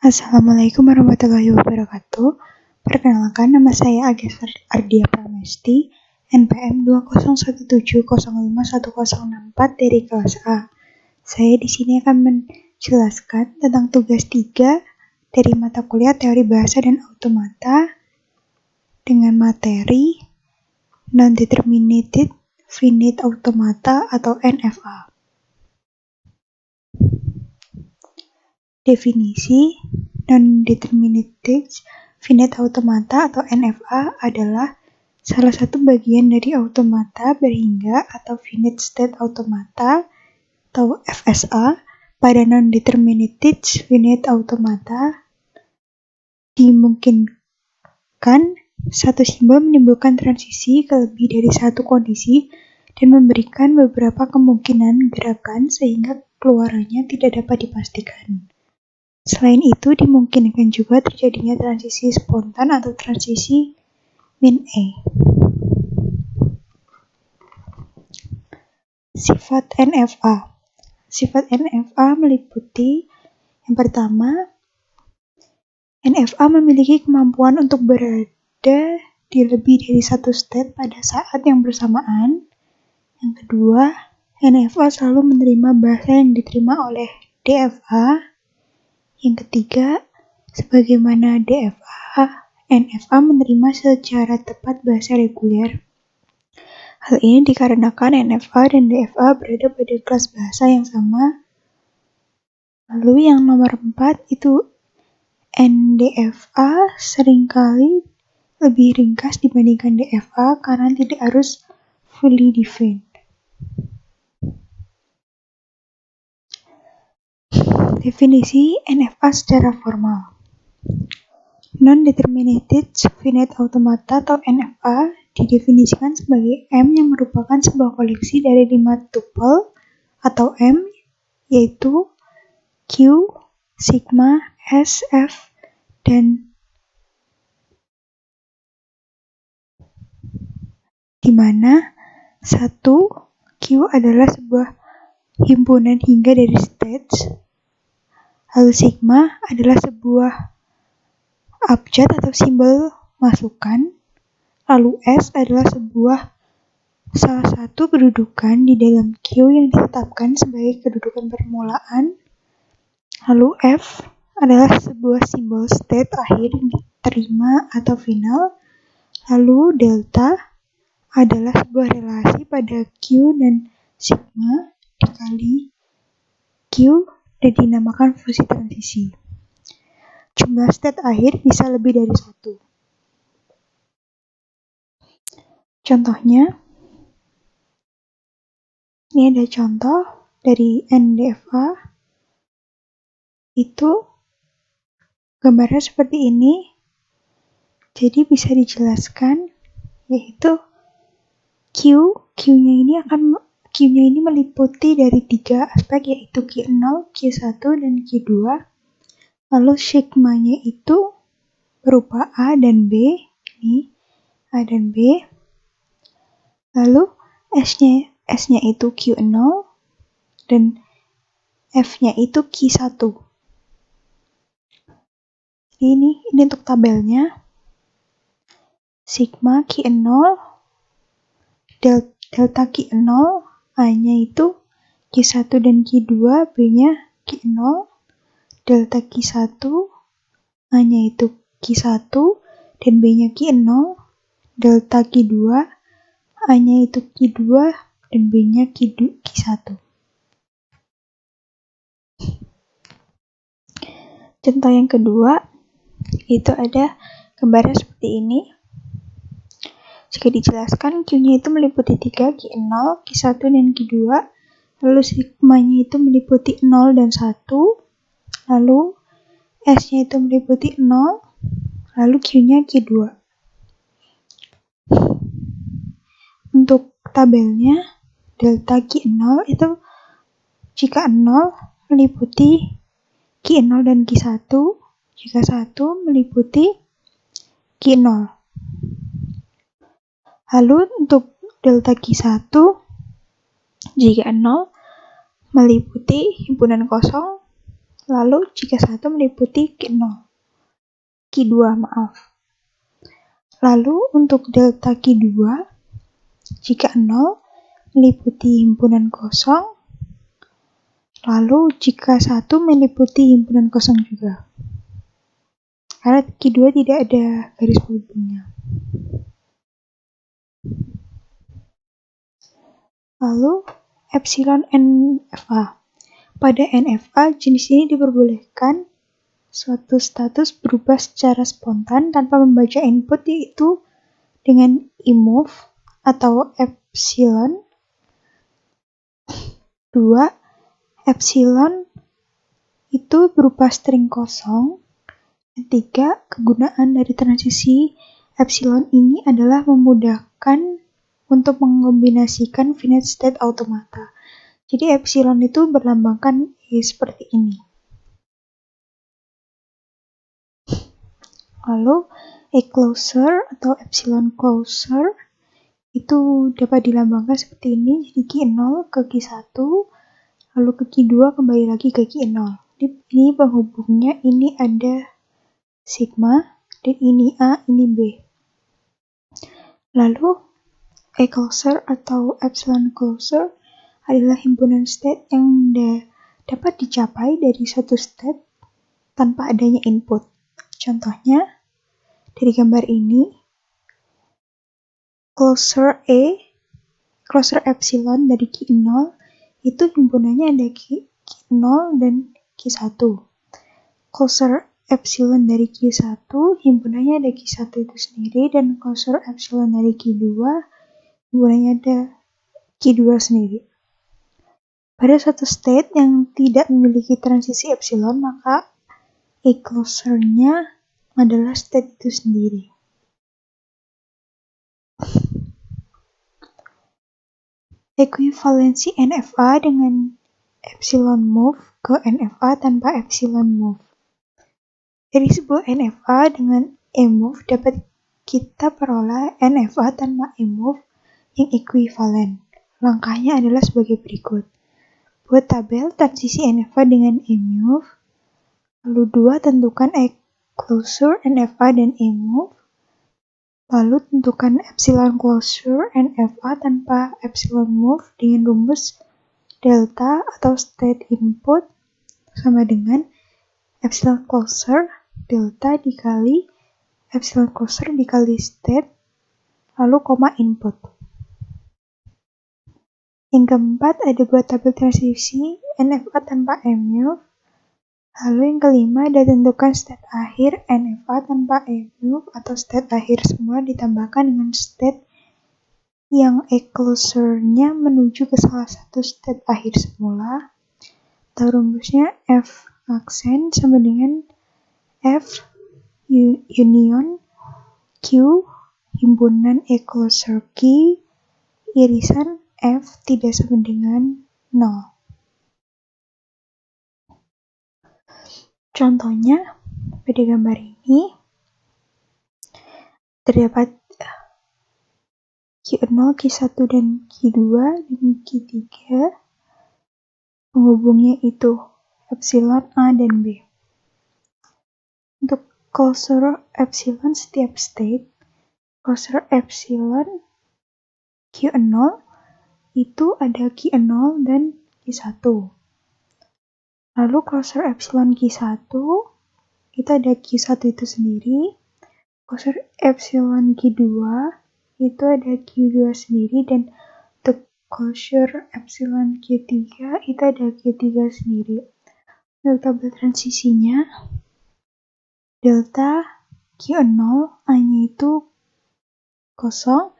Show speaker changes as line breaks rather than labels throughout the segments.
Assalamualaikum warahmatullahi wabarakatuh. Perkenalkan, nama saya Agnes Ardia Pramesti, NPM 201705104 dari kelas A. Saya di sini akan menjelaskan tentang tugas 3 dari mata kuliah Teori Bahasa dan Automata dengan materi Non-Determinate Finite Automata atau NFA. Definisi Non-Determinate Finite Automata atau NFA adalah salah satu bagian dari automata berhingga atau Finite State Automata atau FSA. Pada Non-Determinate Finite Automata dimungkinkan satu simbol menimbulkan transisi ke lebih dari satu kondisi dan memberikan beberapa kemungkinan gerakan sehingga keluarannya tidak dapat dipastikan. Selain itu, dimungkinkan juga terjadinya transisi spontan atau transisi min-E. Sifat NFA. Sifat NFA meliputi yang pertama, NFA memiliki kemampuan untuk berada di lebih dari satu state pada saat yang bersamaan. Yang kedua, NFA selalu menerima bahasa yang diterima oleh DFA. Yang ketiga, sebagaimana DFA, NFA menerima secara tepat bahasa reguler. Hal ini dikarenakan NFA dan DFA berada pada kelas bahasa yang sama. Lalu yang nomor 4 itu NDFA seringkali lebih ringkas dibandingkan DFA karena tidak harus fully defined. Definisi NFA secara formal. Non-Determinate Finite Automata atau NFA didefinisikan sebagai M yang merupakan sebuah koleksi dari 5 tuple atau M, yaitu Q, Sigma, S, F, dan di mana 1 Q adalah sebuah himpunan hingga dari states, lalu Sigma adalah sebuah abjad atau simbol masukan, lalu S adalah salah satu kedudukan di dalam Q yang ditetapkan sebagai kedudukan permulaan, lalu F adalah sebuah simbol state akhir yang diterima atau final, lalu delta adalah sebuah relasi pada Q dan Sigma dikali Q dan dinamakan fungsi transisi. Jumlah state akhir bisa lebih dari 1. Contohnya, ini ada contoh dari NDFA. Itu gambarnya seperti ini. Jadi bisa dijelaskan yaitu Q-nya ini meliputi dari 3 aspek yaitu Q0, Q1 dan Q2. Lalu sigmanya itu berupa A dan B. Ini A dan B. Lalu S-nya itu Q0 dan F-nya itu Q1. Ini untuk tabelnya. Sigma Q0, delta Q0, A-nya itu Q1 dan Q2, B-nya Q0, delta Q1, A-nya itu Q1, dan B-nya Q0, delta Q2, A-nya itu Q2, dan B-nya Q1. Contoh yang kedua, itu ada gambarnya seperti ini. Jika dijelaskan, Q-nya itu meliputi 3, Q0, Q1, dan Q2, lalu sigmanya itu meliputi 0 dan 1, lalu S-nya itu meliputi 0, lalu Q-nya Q2. Untuk tabelnya, delta Q0 itu jika 0 meliputi Q0 dan Q1, jika 1 meliputi Q0. Lalu untuk delta Q1, jika 0 meliputi himpunan kosong, Lalu jika 1 meliputi Q2, Lalu untuk delta Q2, jika 0 meliputi himpunan kosong, lalu jika 1 meliputi himpunan kosong juga. Karena Q2 tidak ada garis penghubungnya. Lalu epsilon NFA. Pada NFA, jenis ini diperbolehkan suatu status berubah secara spontan tanpa membaca input, yaitu dengan imove atau epsilon. 2. Epsilon itu berupa string kosong. 3. Kegunaan dari transisi epsilon ini adalah memudahkan untuk mengombinasikan finite state automata. Jadi epsilon itu berlambangkan seperti ini. Lalu closure atau epsilon closure itu dapat dilambangkan seperti ini. Jadi Q0 ke Q1, lalu ke Q2 kembali lagi ke Q0. Ini penghubungnya, ini ada sigma, dan ini A, ini B. Lalu closure atau epsilon closure adalah himpunan state yang dapat dicapai dari satu state tanpa adanya input. Contohnya, dari gambar ini, closure epsilon dari Q0 itu himpunannya ada Q0 dan Q1. Closure epsilon dari Q1 himpunannya ada Q1 itu sendiri, dan closure epsilon dari Q2 himpunannya ada Q2 sendiri. Pada suatu state yang tidak memiliki transisi epsilon, maka closure-nya adalah state itu sendiri. Ekuivalensi NFA dengan epsilon move ke NFA tanpa epsilon move. Dari sebuah NFA dengan E-move dapat kita peroleh NFA tanpa E-move yang ekuivalen. Langkahnya adalah sebagai berikut. Buat tabel transisi NFA dengan E-move, lalu 2 tentukan closure NFA dan E-move, lalu tentukan epsilon closure NFA tanpa epsilon move dengan rumus delta atau state input sama dengan epsilon closure delta dikali epsilon closure dikali state, lalu koma input. Yang keempat, ada buat tabel transisi NFA tanpa E-move. Lalu yang kelima, ada tentukan state akhir NFA tanpa E-move atau state akhir semua ditambahkan dengan state yang closure-nya menuju ke salah satu state akhir semula. Atau rumusnya F aksen sama dengan F union Q himpunan closure Q irisan F tidak sama dengan 0. Contohnya, pada gambar ini terdapat Q0, Q1, dan Q2, dan Q3. Penghubungnya itu epsilon A dan B. Untuk closure epsilon setiap state, closure epsilon Q0 itu ada Q0 dan Q1. Lalu closure epsilon Q1 itu ada Q1 itu sendiri. Closure epsilon Q2 itu ada Q2 sendiri, dan untuk closure epsilon Q3 itu ada Q3 sendiri. Untuk tabel transisinya, delta Q0 A-nya itu kosong,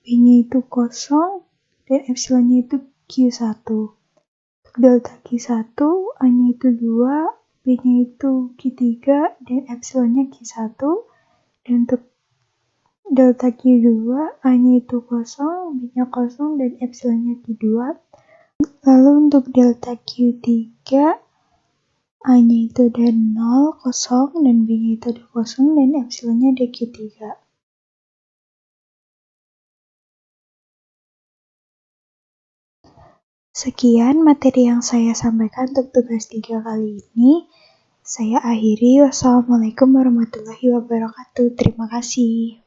B-nya itu kosong, dan epsilonnya itu Q1. Untuk delta Q1 A-nya itu 2, B-nya itu Q3, dan epsilonnya Q1. Dan untuk delta Q2 A-nya itu kosong, B-nya kosong, dan epsilonnya Q2. Lalu untuk delta Q3 A-nya itu ada 0, kosong, dan B-nya itu ada kosong, dan epsilonnya ada Q3. Sekian materi yang saya sampaikan untuk tugas 3 kali ini. Saya akhiri. Wassalamualaikum warahmatullahi wabarakatuh. Terima kasih.